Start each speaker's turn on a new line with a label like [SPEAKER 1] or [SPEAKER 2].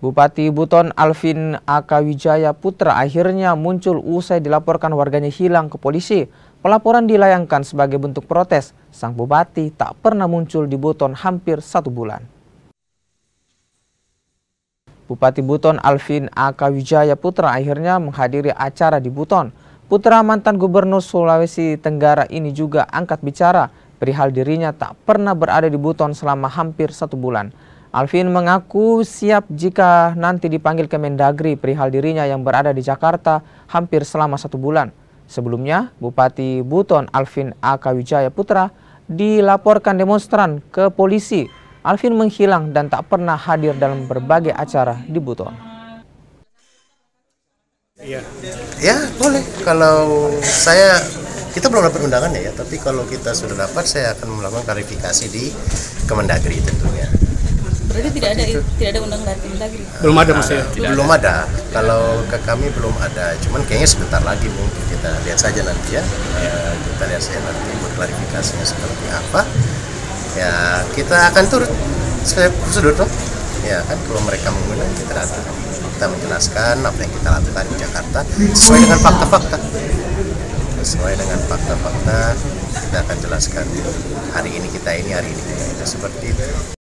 [SPEAKER 1] Bupati Buton Alvin Akawijaya Putra akhirnya muncul usai dilaporkan warganya hilang ke polisi. Pelaporan dilayangkan sebagai bentuk protes. Sang bupati tak pernah muncul di Buton hampir 1 bulan. Bupati Buton Alvin Akawijaya Putra akhirnya menghadiri acara di Buton. Putra mantan Gubernur Sulawesi Tenggara ini juga angkat bicara perihal dirinya tak pernah berada di Buton selama hampir 1 bulan. Alvin mengaku siap jika nanti dipanggil ke Mendagri perihal dirinya yang berada di Jakarta hampir selama 1 bulan. Sebelumnya, Bupati Buton Alvin Akawijaya Putra dilaporkan demonstran ke polisi. Alvin menghilang dan tak pernah hadir dalam berbagai acara di Buton.
[SPEAKER 2] Ya boleh, kalau kita belum dapat undangan ya, tapi kalau kita sudah dapat saya akan melakukan klarifikasi di Kemendagri tentunya.
[SPEAKER 3] Berarti tidak ada undangan dari Kemendagri?
[SPEAKER 2] Belum ada Mas ya? Belum ada, kalau ke kami belum ada, cuman kayaknya sebentar lagi mungkin kita lihat saja nanti ya. Kita lihat saja nanti buat klarifikasinya seperti apa. Ya kita akan turut prosedur toh. Ya kan, kalau mereka mengundang kita datang. Kita menjelaskan apa yang kita lakukan di Jakarta sesuai dengan fakta-fakta. Sesuai dengan fakta-fakta kita akan jelaskan hari ini kita ini, hari ini kita itu, seperti itu.